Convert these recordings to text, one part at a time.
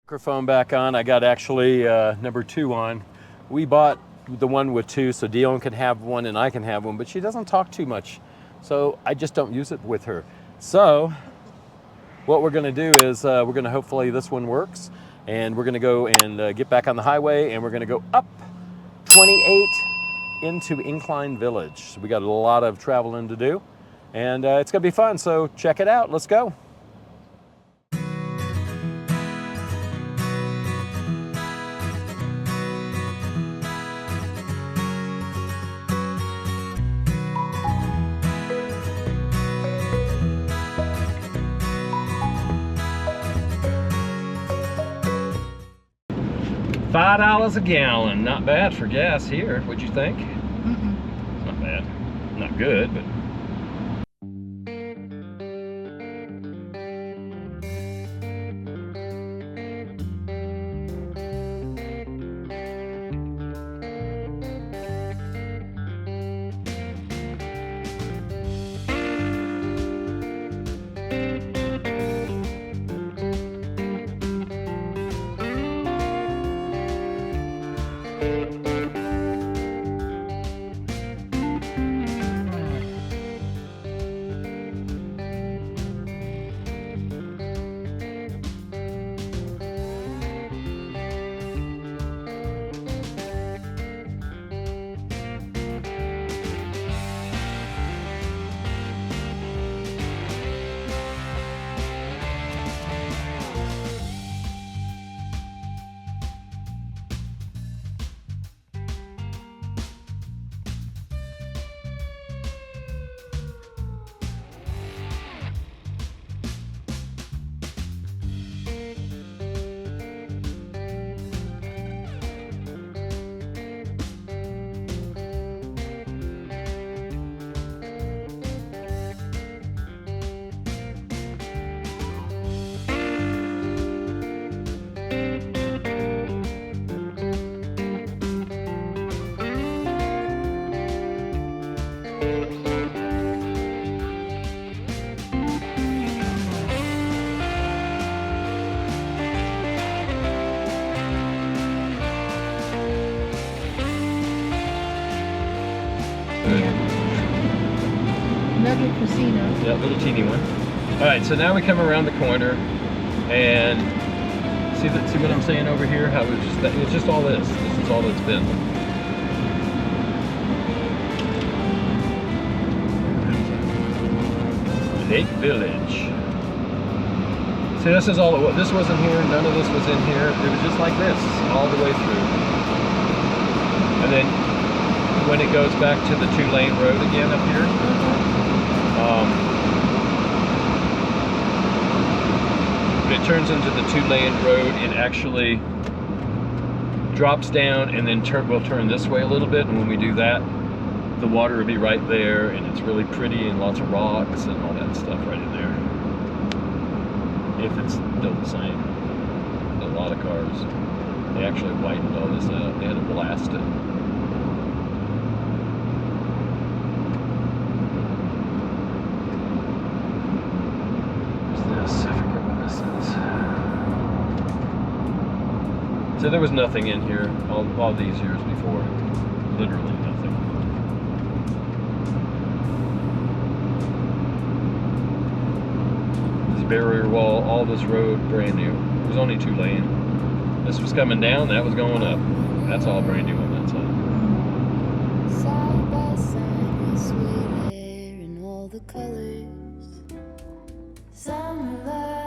Microphone back on. I got actually number 2 on. We bought the one with 2 so Dione can have one and I can have one, but she doesn't talk too much, so I just don't use it with her. So what we're going to do is we're going to hopefully this one works, and we're going to go and get back on the highway, and we're going to go up 28 into Incline Village. So we got a lot of traveling to do, and it's going to be fun, so check it out. Let's go. $5 a gallon, not bad for gas here. What'd you think? Not bad, not good, but. Another casino. Yeah, little teeny one. All right, so now we come around the corner, and see what I'm saying over here? How it's just all this. This is all it's been. Lake Village. See, this is all. This wasn't here. None of this was in here. It was just like this all the way through. And then when it goes back to the 2-lane road again up here. When it turns into the 2-lane road, it actually drops down and then we'll turn this way a little bit, and when we do that, the water will be right there, and it's really pretty and lots of rocks and all that stuff right in there. If it's still the same. A lot of cars. They actually widened all this out. They had to blast it. So there was nothing in here all these years before. Literally nothing. This barrier wall, all this road, brand new. It was only 2-lane. This was coming down, that was going up. That's all brand new on that side. Side by side, we swear in all the colors. Summer love.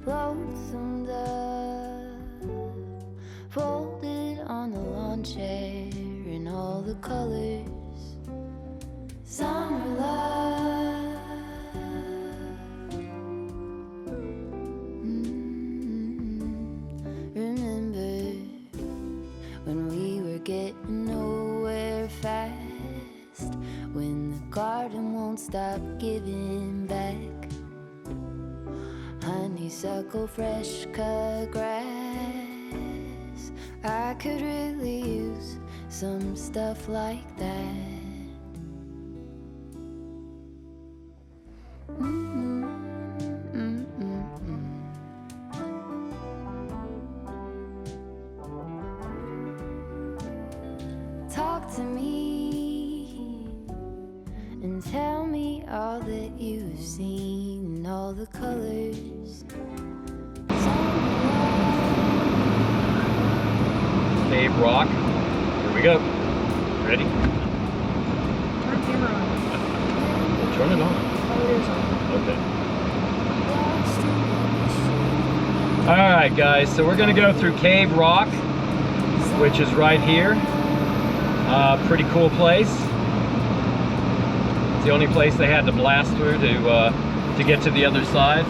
Lonesome dove, folded on the lawn chair in all the colors. Summer love. Remember when we were getting nowhere fast, when the garden won't stop giving back. Honeysuckle, fresh cut grass. I could really use some stuff like that. and tell me all that you've seen and all the colors. Cave Rock. Here we go. Ready? Turn camera on. Turn it on. Oh, it is on. Okay. All right, guys. So we're gonna go through Cave Rock, which is right here. Pretty cool place. It's the only place they had to blast through to get to the other side.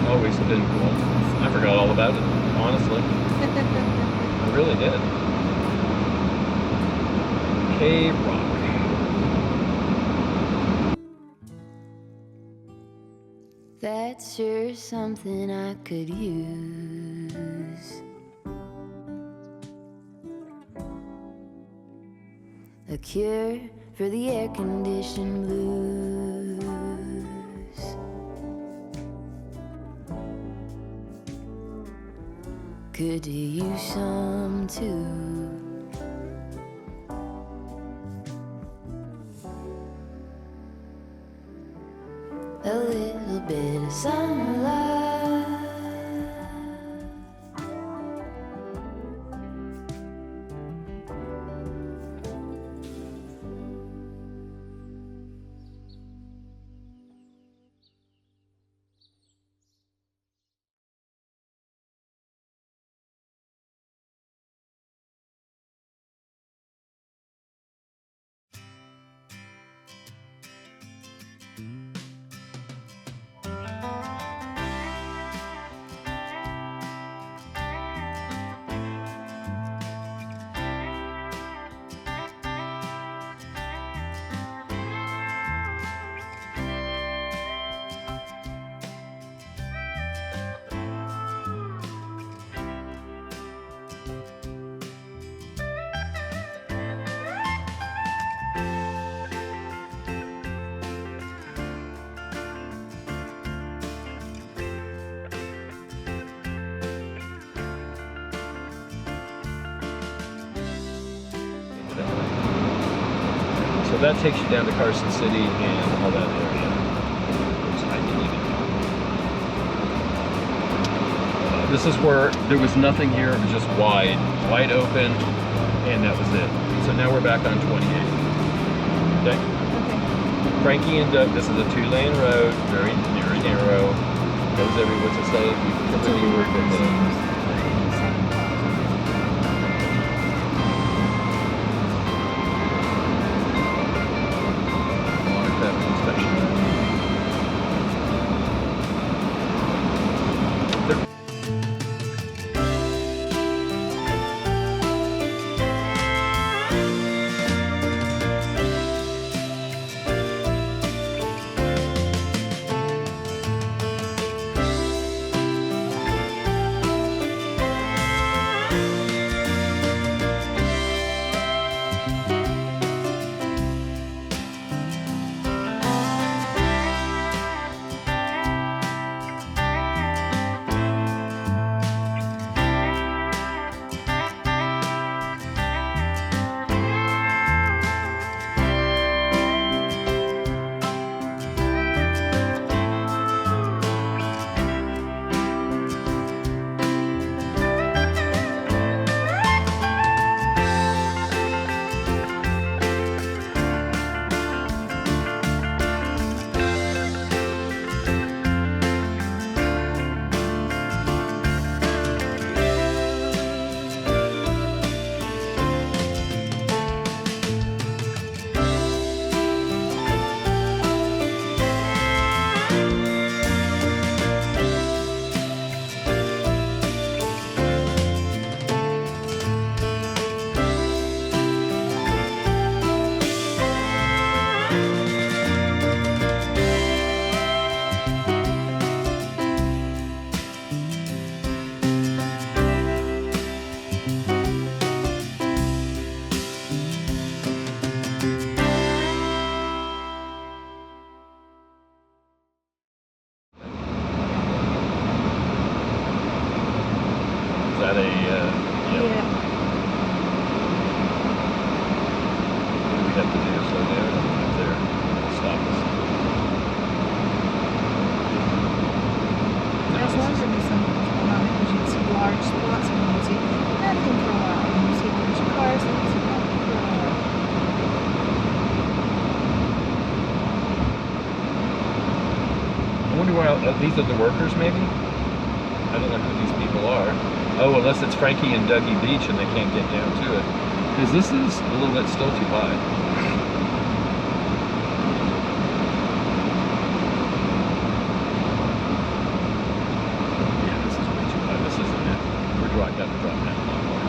Always been cool. I forgot all about it, honestly. I really did. Cave Rock. That's sure something I could use. A cure for the air-conditioned blues. Could use some too. A little bit of sunlight. So that takes you down to Carson City and all that area. Which I didn't even know. This is where there was nothing here, it was just wide open, and that was it. So now we're back on 28. Okay? Okay. Frankie and Doug, this is a 2-lane road, very narrow. Goes every, what's it say? Every word that watercraft inspection. that a, yep. Yeah. What do we have to do? Slow down up there. Stop us. That's why there'd be something going on because you'd see large spots and then you'd see nothing for a while. And you'd see a bunch of cars and you'd see nothing for a while. I wonder why these are the workers, maybe? I don't know who these people are. Oh, unless it's Frankie and Dougie Beach and they can't get down to it. Because this is a little bit still too high. Yeah, this is way too high. This isn't it. We're got to drop down a lot more.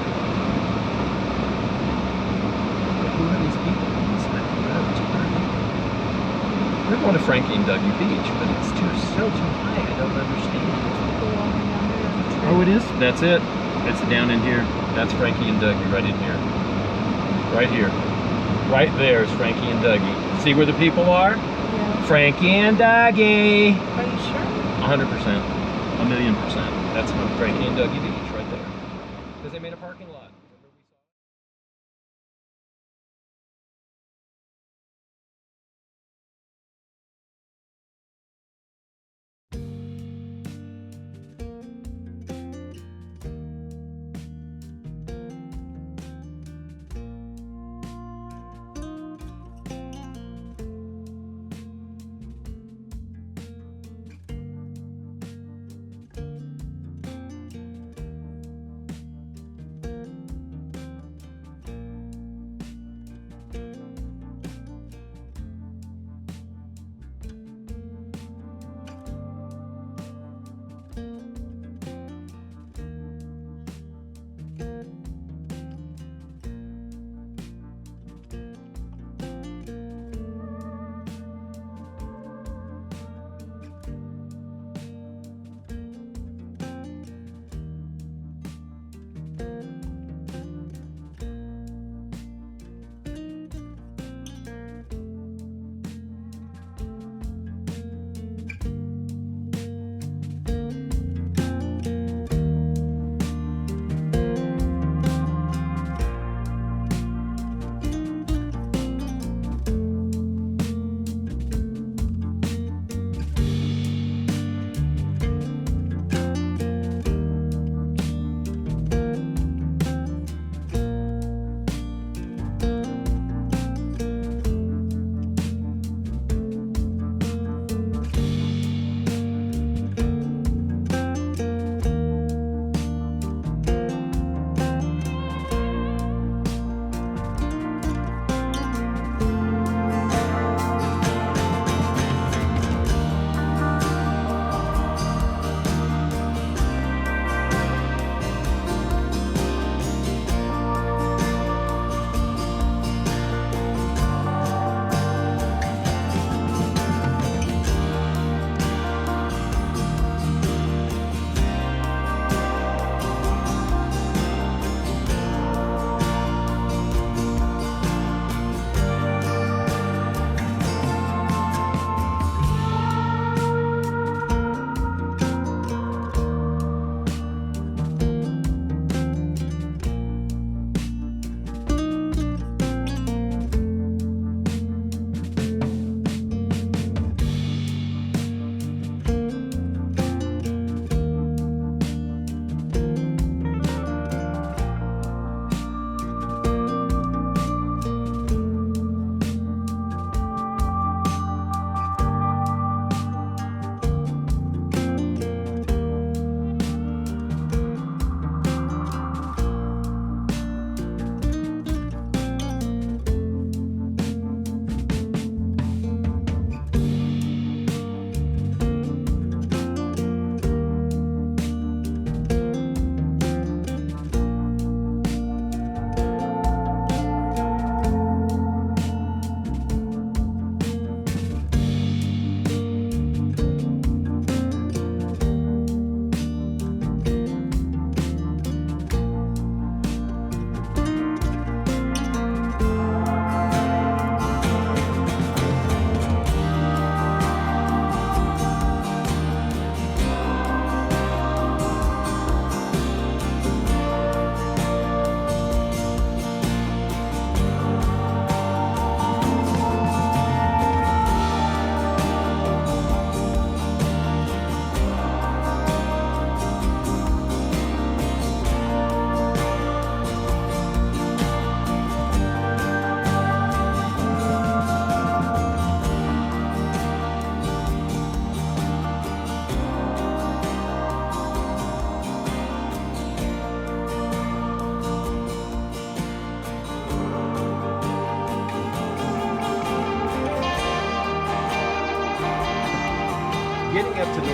But who are these people on the side of the road? Where are they? We're going to Frankie and Dougie Beach, but it's still too high. I don't understand. People walking down there on the trail. Oh, it is? That's it. It's down in here. That's Frankie and Dougie right in here. Right here. Right there is Frankie and Dougie. See where the people are? Yeah. Frankie and Dougie. Are you sure? 100%. 1,000,000%. That's Frankie and Dougie Beach right there. Because they made a parking lot.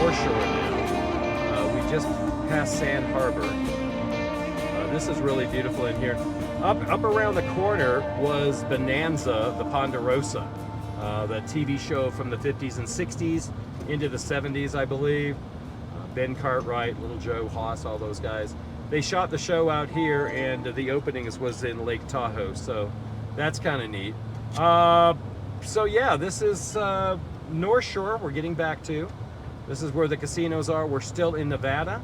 North Shore now. We just passed Sand Harbor. This is really beautiful in here. Up around the corner was Bonanza, the Ponderosa, the TV show from the 50s and 60s into the 70s, I believe. Ben Cartwright, Little Joe Haas, all those guys. They shot the show out here, and the openings was in Lake Tahoe, so that's kind of neat. So yeah, this is North Shore we're getting back to. This is where the casinos are. We're still in Nevada,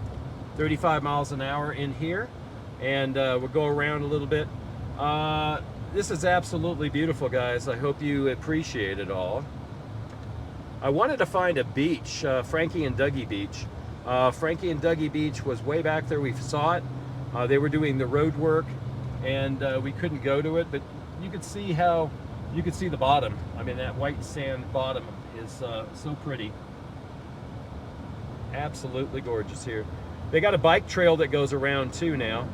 35 miles an hour in here, and we'll go around a little bit. This is absolutely beautiful, guys. I hope you appreciate it all. I wanted to find a beach, Frankie and Dougie Beach. Frankie and Dougie Beach was way back there. We saw it. They were doing the road work, and we couldn't go to it, but you could see the bottom. I mean, that white sand bottom is so pretty. Absolutely gorgeous here. They got a bike trail that goes around too now.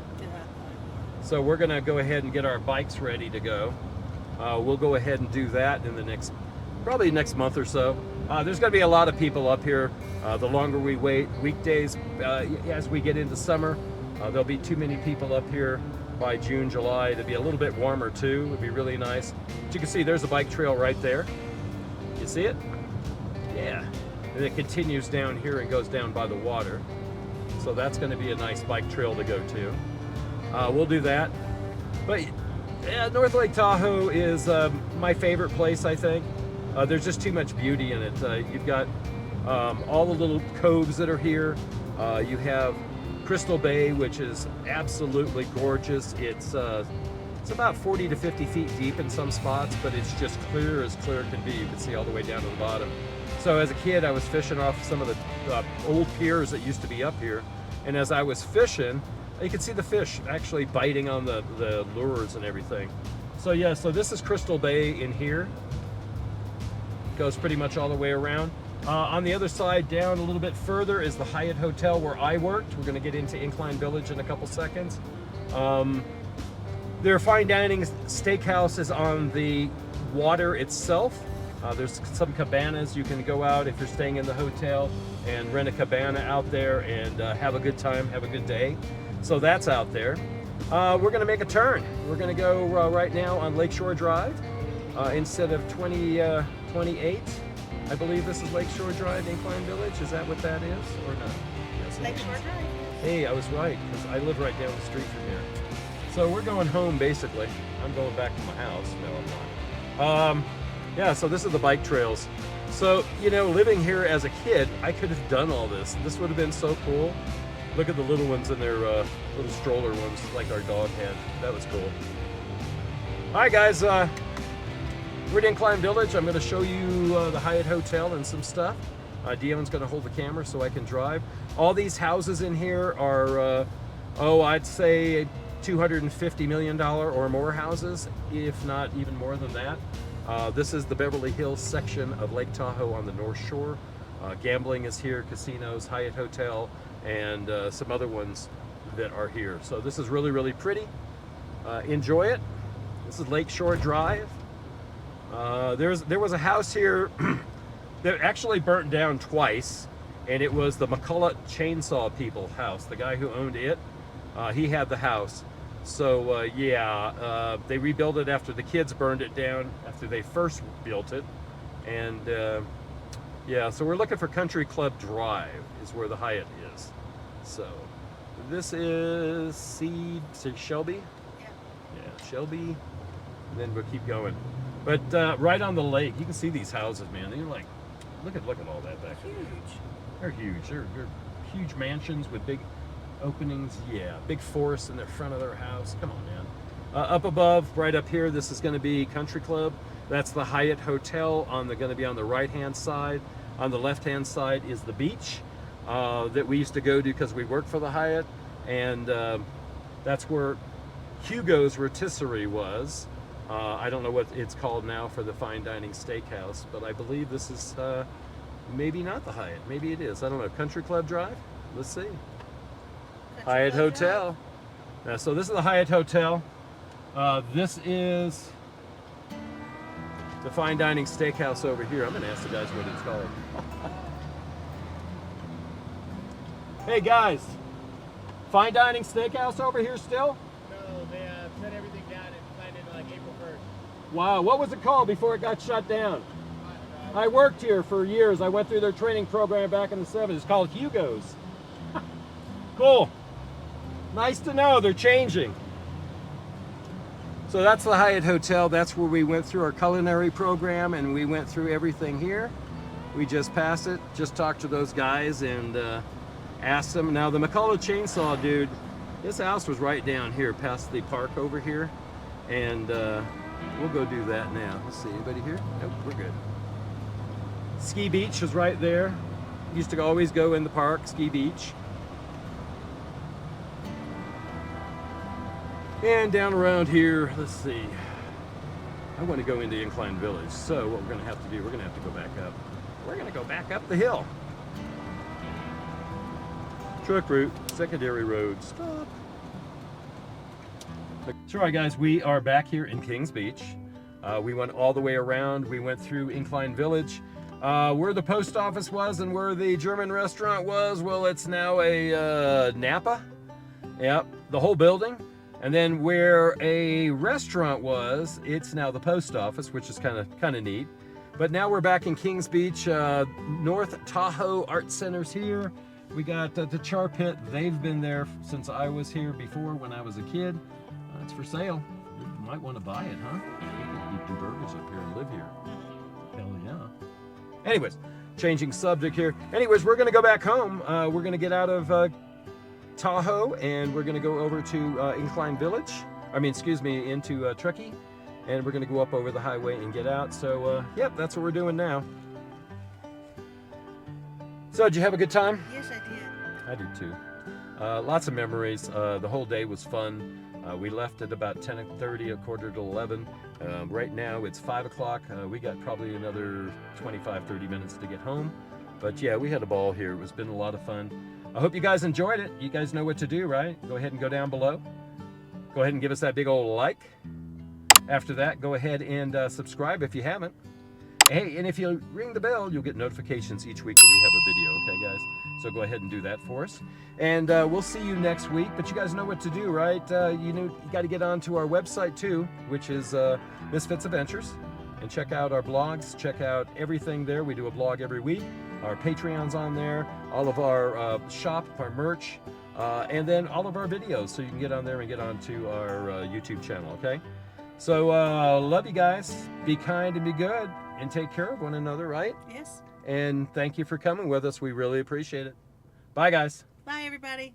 So we're gonna go ahead and get our bikes ready to go. We'll go ahead and do that in the probably next month or so. There's gonna be a lot of people up here. The longer we wait, weekdays, as we get into summer, there'll be too many people up here by June, July. It'll be a little bit warmer too. It'll be really nice. But you can see there's a bike trail right there. You see it? Yeah. And it continues down here and goes down by the water. So that's gonna be a nice bike trail to go to. We'll do that. But yeah, North Lake Tahoe is my favorite place, I think. There's just too much beauty in it. You've got all the little coves that are here. You have Crystal Bay, which is absolutely gorgeous. It's about 40 to 50 feet deep in some spots, but it's just clear as clear can be. You can see all the way down to the bottom. So as a kid, I was fishing off some of the old piers that used to be up here. And as I was fishing, you could see the fish actually biting on the lures and everything. So yeah, so this is Crystal Bay in here. Goes pretty much all the way around. On the other side, down a little bit further, is the Hyatt Hotel where I worked. We're gonna get into Incline Village in a couple seconds. Their fine dining steakhouse is on the water itself. There's some cabanas. You can go out if you're staying in the hotel and rent a cabana out there and have a good time, have a good day. So that's out there. We're gonna make a turn. We're gonna go right now on Lakeshore Drive instead of 28. I believe this is Lakeshore Drive, Incline Village. Is that what that is, or not? Yes, Lakeshore Drive. Hey, I was right, because I live right down the street from here. So we're going home, basically. I'm going back to my house. No, I'm not. Yeah, so this is the bike trails. So, you know, living here as a kid, I could have done all this. This would have been so cool. Look at the little ones in their little stroller ones, like our dog had. That was cool. All right, guys. We're at Incline Village. I'm going to show you the Hyatt Hotel and some stuff. Dion's going to hold the camera so I can drive. All these houses in here are, I'd say $250 million or more houses, if not even more than that. This is the Beverly Hills section of Lake Tahoe on the North Shore. Gambling is here, casinos, Hyatt Hotel, and some other ones that are here. So this is really, really pretty. Enjoy it. This is Lakeshore Drive. There was a house here that actually burnt down twice, and it was the McCullough Chainsaw People house. The guy who owned it, he had the house. So yeah, they rebuilt it after the kids burned it down after they first built it, and yeah, so we're looking for Country Club Drive is where the Hyatt is. So this is Shelby. Yeah, Shelby. And then we'll keep going. But right on the lake, you can see these houses, man. They're like, look at all that back there. Huge. They're huge. They're huge mansions with big openings. Yeah, big forests in the front of their house. Come on, man. Up above, right up here, this is going to be Country Club. That's the Hyatt Hotel. Going to be on the right-hand side. On the left-hand side is the beach that we used to go to because we worked for the Hyatt, and that's where Hugo's Rotisserie was. I don't know what it's called now for the fine dining steakhouse, but I believe this is maybe not the Hyatt. Maybe it is. I don't know. Country Club Drive? Let's see. Hyatt Hotel. So this is the Hyatt Hotel. This is the fine dining steakhouse over here. I'm going to ask the guys what it's called. Hey guys, fine dining steakhouse over here still? No, they set everything down and planned it like April 1st. Wow, what was it called before it got shut down? I worked here for years. I went through their training program back in the 70s. It's called Hugo's. Cool. Nice to know they're changing. So that's the Hyatt Hotel. That's where we went through our culinary program, and we went through everything here. We just passed it, just talked to those guys and asked them. Now the McCullough Chainsaw dude, his house was right down here past the park over here. And we'll go do that now. Let's see, anybody here? Nope, we're good. Ski Beach is right there. Used to always go in the park, Ski Beach. And down around here, let's see. I want to go into Incline Village. So what we're going to have to do, we're going to have to go back up. We're going to go back up the hill. Truck route, secondary road, stop. So, all right, guys, we are back here in Kings Beach. We went all the way around. We went through Incline Village. Where the post office was and where the German restaurant was, well, it's now a Napa. Yep, the whole building. And then where a restaurant was, it's now the post office, which is kind of neat. But now we're back in Kings Beach. North Tahoe Art Center's here. We got the Char Pit. They've been there since I was here before when I was a kid. It's for sale. You might want to buy it, huh? You could eat the burgers up here and live here. Hell yeah. Anyways, changing subject here. Anyways, we're going to go back home. We're going to get out of Tahoe, and we're going to go over to Incline Village. Into Truckee, and we're going to go up over the highway and get out. So, yep, that's what we're doing now. So, did you have a good time? Yes, I did. I did too. Lots of memories. The whole day was fun. We left at about 10:30, a quarter to 11. Right now it's 5 o'clock. We got probably another 25-30 minutes to get home. But yeah, we had a ball here. It's been a lot of fun. I hope you guys enjoyed it. You guys know what to do, right? Go ahead and go down below. Go ahead and give us that big old like. After that, go ahead and subscribe if you haven't. Hey, and if you ring the bell, you'll get notifications each week that we have a video, okay, guys? So go ahead and do that for us. And we'll see you next week. But you guys know what to do, right? You got to get onto our website, too, which is Misfits Adventures. And check out our blogs. Check out everything there. We do a blog every week. Our Patreon's on there. All of our shop, our merch, and then all of our videos. So you can get on there and get onto our YouTube channel, okay? So love you guys. Be kind and be good. And take care of one another, right? Yes. And thank you for coming with us. We really appreciate it. Bye, guys. Bye, everybody.